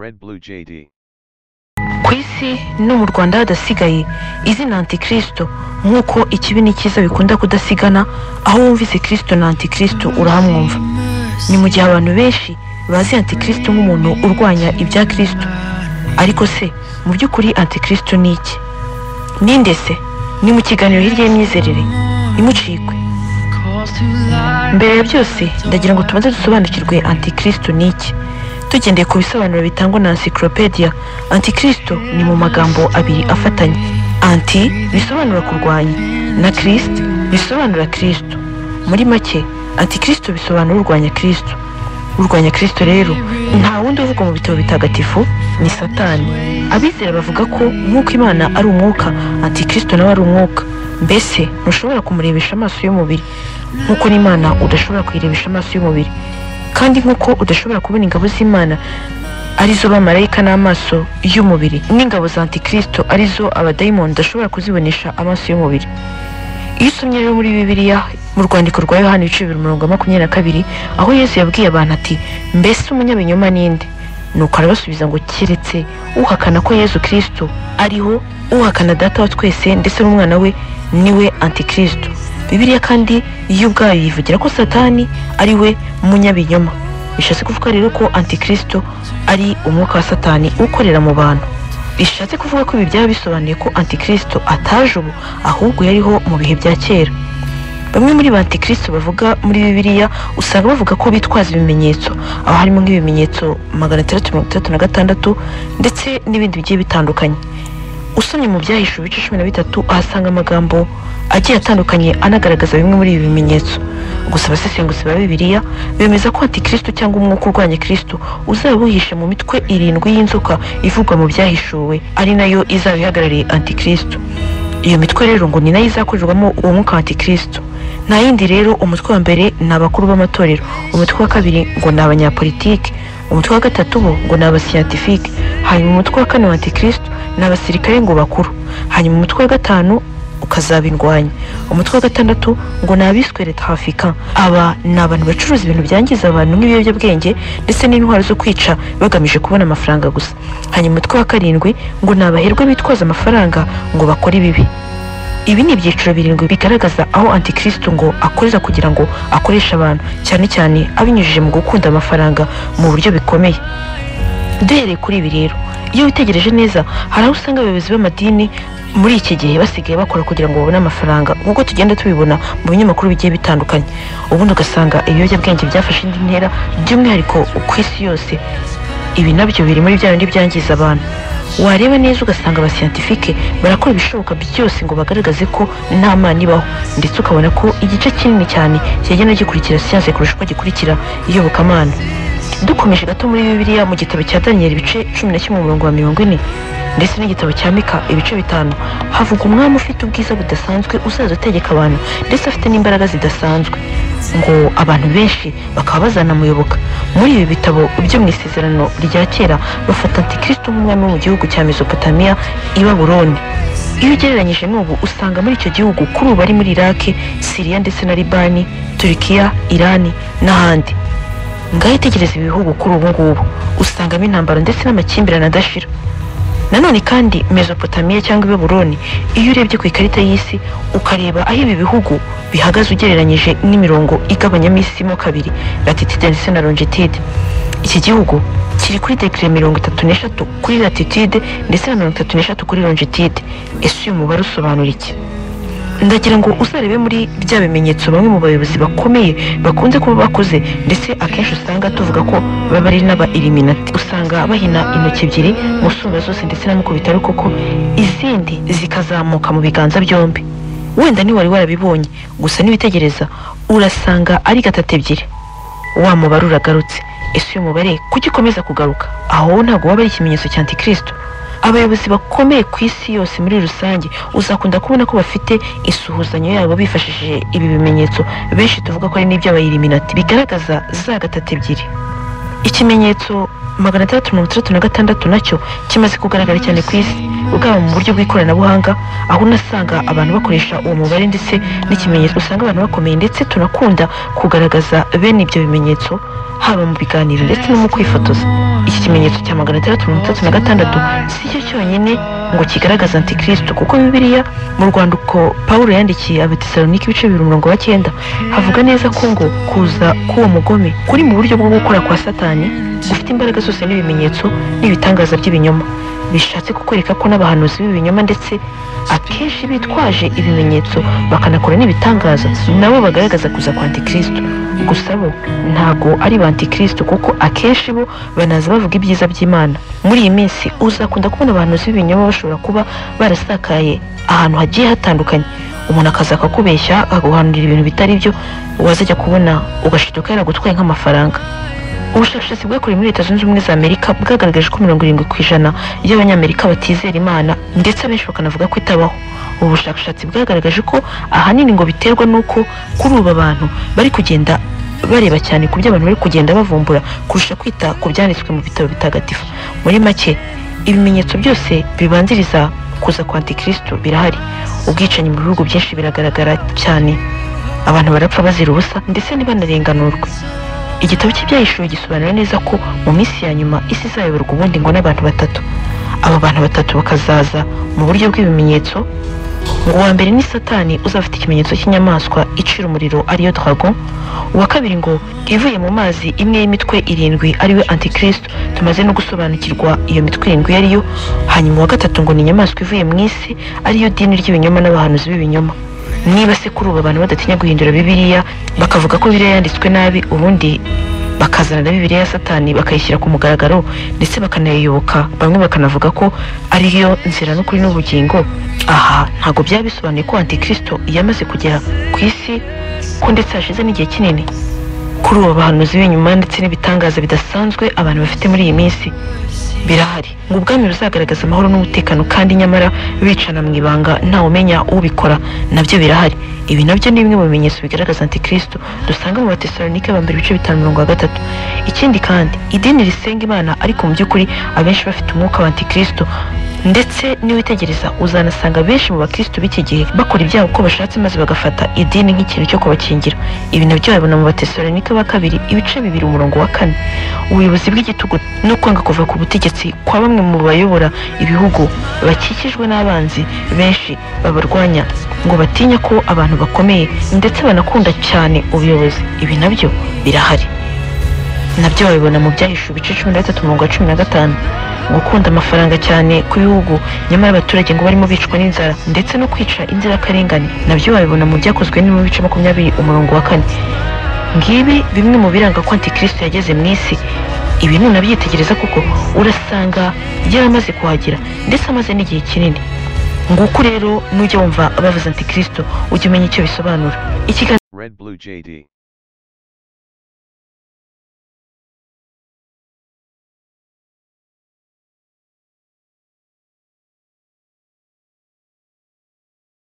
Red Blue JD. Ku isi no mu Rwanda hadasigaye izina Antikristo, nk'uko ikibi n'ikiza bikunda kudasigana. Aho wumvise Kristo na Antikristo urahamwumva. Ni mu gihe abantu benshi bazi Antikristo nk'umuntu urwanya ibya Kristo. Ariko se mu by'ukuri Antikristo ni iki? Ninde se? Ni mu kiganiro hirya y'imyizerere, imucikwe. Mbere ya byose ndagira ngo tubanze dusobanukirwe Antikristo ni iki. Tugendeye ku bisobanuro bitangwa na encyclopedia, Antikristo ni mu magambo abiri afatanye. Anti bisobanura kurwanya, na Christ bisobanura Kristo. Muri make Antikristo bisobanura urwanya Kristo. Urwanya Kristo rero nta wundi uvuga mu bitabo bitagatifu ni Satani. Abizera bavuga ko nk'uko Imana ari umwuka, Antikristo nawe ari umwuka. Mbese ntushobora kumurebesha amaso y'umubiri, nk'uko n'Imana udashobora kuyirebesha amaso y'umubiri. Kandi nk'uko udashobora kubona ingabo z'Imana arizo bamarayika n'amaso y'umubiri, n'ingabo za Antikristo arizo abadayimoni udashobora kuzibonesha amaso y'umubiri. Iyo usomye rero muri Bibiliya mu rwandiko rwa Yohana 22, aho Yesu yabwiye abantu ati, mbese umunyabinyoma ninde? Nuko arabasubiza ngo keretse uhakana ko Yesu Kristo ariho, uhakana Data wa twese ndetse n'umwana we, niwe Antikristo. Bibiliya kandi iyo ubwayo yivugira ko Satani ari we munyabinyoma. Bishatse kuvuga rero ko Antikristo ari umwuka wa Satani ukorera mu bantu. Bishatse kuvuga ko ibi byaba bisobanuye ko Antikristo ataje ubu, ahubwo yariho mu bihe bya kera. Bamwe muri ba Antikristo bavuga muri Bibiliya usanga bavuga ko bitwaza ibimenyetso, aho harimo nk'ibimenyetso 636 ndetse n'ibindi bigiye bitandukanye. Usomye mu Byahishuwe ibice 13 ahasanga amagambo agiye atandukanye anagaragaza bimwe muri ibi bimenyetso. Gusa abasesenguzi ba Bibiliya bemeza ko Antikristo cyangwa umwuka urwanya Kristo uzaba uhishe mu mitwe 7 y'inzoka ivugwa mu Byahishuwe, ari nayo izaba ihagarariye Antikristo. Iyo mitwe rero ngo ni nayo izakorerwamo uwo mwuka wa Antikristo. Nta yindi rero. Umutwe wa mbere ni abakuru b'amatorero, umutwe wa kabiri ngo ni abanyapolitike, umutwe wa gatatu bo ngo ni abasiyantifike, hanyuma umutwe wa kane wa Antikristo ni abasirikare ngo bakuru, hanyuma umutwe wa gatanu ukazabindwanya, umutwe wa gatandatu ngo ni abiswe les trafiquants. Aba ni abantu bacuruza ibintu byangiza abantu nk'ibiyobyabwenge ndetse n'intwaro zo kwica bagamije kubona amafaranga gusa. Hanyuma umutwe wa karindwi ngo ni abaherwe bitwaza amafaranga ngo bakore ibibi. Ibi ni ibyiciro 7 bigaragaza aho Antikristo ngo akorera kugira ngo akoresha abantu, cyane cyane abinyujije mu gukunda amafaranga mu buryo bikomeye. Duhereye kuri ibi rero, iyo witegereje neza hari aho usanga abayobozi b'amadini muri iki gihe basigaye bakora kugira ngo babone amafaranga, nk'uko tugenda tubibona mu binyamakuru bigiye bitandukanye. Ubundi ugasanga ibiyobyabwenge byafashe indi ntera, by'umwihariko ku isi yose. Ibi nabyo biri muri bya bindi byangiza abantu. Wareba neza ugasanga abasiyantifike barakora ibishoboka byose ngo bagaragaze ko nta Mana ibaho, ndetse ukabona ko igice kinini cyane cyagenda gikurikira siyanse kurusha uko gikurikira iyobokamana. Dukomeje gato muri Bibiliya mu gitabo cya Daniel ibice 11:40 ndetse n'igitabo cya Mika ibice 5 havuga umwami ufite ubwiza budasanzwe uzaza utegeka abantu, ndetse afite n'imbaraga zidasanzwe, ngo abantu benshi bakaba bazanamuyoboka. Muri ibi bitabo byo mu isezerano rya kera bafata Antikristo nk'umwami wo mu gihugu cya Mesopotamiya i Babuloni. Iyo ugereranyije n'ubu usanga muri icyo gihugu kuri ubu ari muri Iraq, Syria ndetse na Libani, Turkiya, Irani n'ahandi. Ngaho itegereza ibihugu kuri ubu ngubu usangamo intambara ndetse n'amakimbirane adashira. Nanone kandi Mesopotamiya cyangwa i Babuloni, iyo urebye ku ikarita y'isi ukareba aho ibi bihugu bihagaze ugereranyije n'imirongo igabanyamo isi mo kabiri, latitude ndetse na longitude, iki gihugu kiri kuri degree 33 kuri latitude ndetse na 33 kuri longitude. Ese uyu mubare usobanura iki? Ndagira ngo uzarebe muri bya bimenyetso bamwe mu bayobozi bakomeye bakunze kuba bakoze, ndetse akenshi usanga tuvuga ko baba ari n'aba Illuminati. Usanga bahina intoki ebyiri mu nsumba zose ndetse na mukubita ariko ko izindi zikazamuka mu biganza byombi. Wenda ni wari warabibonye, gusa niwitegereza urasanga ari 3 wa mubare uragarutse. Ese uyu mubare kugikomeza kugaruka? Aho ntabwo waba ari ikimenyetso cya Antikristo. Abayobozi bakomeye ku isi yose muri rusange uzakunda kubona ko bafite isuhuzanyo yabo bifashishije ibi bimenyetso benshi tuvuga ko ari n'iby'abayiliminati bigaragaza za 3. Ikimenyetso 636 nacyo kimaze kugaragara cyane ku isi, ubwaba mu buryo bw'ikoranabuhanga, aho unasanga abantu bakoresha uwo mubare ndetse n'ikimenyetso usanga abantu bakomeye, ndetse tunakunda kugaragaza bene ibyo bimenyetso haba mu biganiro ndetse no mu kwifotoza. Iki kimenyetso cya 636 si cyo cyonyine ngo kigaragaza antikristo, kuko Bibiliya mu rwandiko Pawulo yandikiye Abatesalonike ibice 2:9 havuga neza ko ngo kuza k'uwo mugome kuri mu buryo bwo gukora kwa Satani gufite imbaraga zose n'ibimenyetso n'ibitangaza by'ibinyoma. Bishatse kukwereka ko n'abahanuzi b'ibinyoma ndetse akenshi bitwaje ibimenyetso bakanakora n'ibitangaza nabo bagaragaza kuza kwa antikristo. Gusa bo ntago ari ba antikristo, kuko akenshi bo banaza bavuga ibyiza by'Imana. Muri iyi minsi uzakunda kubona abahanuzi b'ibinyoma bashobora kuba barasakaye ahantu hagiye hatandukanye. Umuntu akaza akakubeshya akaguhanurira ibintu bitari byo, wazajya kubona ugashiduka yaragutwaye nk'amafaranga. Ubushakashatsi bwakorewe muri Leta Zunze Ubumwe za Amerika bwagaragaje ko 70% y'Abanyamerika batizera Imana, ndetse abenshi bakanavuga ko itabaho. Ubu bushakashatsi bwagaragaje ko ahanini ngo biterwa n'uko kuri ubu abantu bari kugenda bareba cyane ku byo abantu bari kugenda bavumbura kurusha kwita ku byanditswe mu bitabo bitagatifu. Muri make, ibimenyetso byose bibanziriza kuza kwa antikristo birahari. Ubwicanyi mu bihugu byinshi biragaragara cyane, abantu barapfa bazira ubusa ndetse ntibanarenganurwe. Igitabo cy'Ibyahishuwe gisobanura neza ko mu minsi ya nyuma isi izayoborwa ubundi ngo n'abantu batatu. Abo bantu batatu bakazaza mu buryo bw'ibimenyetso. Ngo uwa mbere ni Satani, uzafite ikimenyetso cy'inyamaswa icira umuriro ariyo dragon. Uwa kabiri ngo ivuye mu mazi imwe y'imitwe 7 ariwe antikristo, tumaze no gusobanukirwa iyo mitwe 7 ariyo. Hanyuma uwa gatatu ngo ni inyamaswa ivuye mu isi ariyo dini ry'ibinyoma n'abahanuzi b'ibinyoma. Niba se kuri ubu abantu badatinya guhindura Bibiliya bakavuga ko Bibiliya yanditswe nabi, ubundi bakazana na Bibiliya ya Satani bakayishyira ku mugaragaro ndetse bakanayiyoboka, bamwe bakanavuga ko ariyo nzira n'ukuri n'ubugingo, aha ntago byaba bisobanuye ko antikristo yamaze kugera ku isi, ko ndetse hashize n'igihe kinini. Kuri ubu abahanuzi b'inyuma ndetse n'ibitangaza bidasanzwe abantu bafite muri iyi minsi birahari. Ngo ubwami buzagaragaza amahoro n'umutekano, kandi nyamara bicana mu ibanga ntawe umenya ubikora, nabyo birahari. Ibi nabyo ni bimwe mu bimenyetso bigaragaza antikristo dusanga mu Batesalonike ba mbere ibice 5:3. Ikindi kandi, idini risenga Imana ariko mu by'ukuri abenshi bafite umwuka wa antikristo, ndetse niwitegereza uzanasanga benshi mu bakristo b'iki gihe bakora ibyaha uko bashatse maze bagafata idini nk'ikintu cyo kubakingira. Ibi nabyo babona mu Batesalonike ba kabiri ibice 2:4. Ubuyobozi bw'igitugu no kwanga kuva ku butegetsi kwa bamwe mu bayobora ibihugu bakikijwe n'abanzi benshi babarwanya, ngo batinya ko abantu bakomeye ndetse banakunda cyane ubuyobozi. Ibi nabyo birahari, nabyo babibona mu Byahishuwe ibice 13:15. Gukunda amafaranga cyane ku bihugu nyamara abaturage ngo barimo bicwa n'inzara ndetse no kwica inzirakarengane, nabyo babibona mu Byakozwe mu bice 20:4. Ngibi bimwe mu biranga ko antikristo yageze mu isi. Ibi nunabyitegereza kuko urasanga yaramaze kuhagera ndetse amaze n'igihe kinini. Nguko rero nujya wumva abavuze antikristo ujye umenya icyo bisobanura.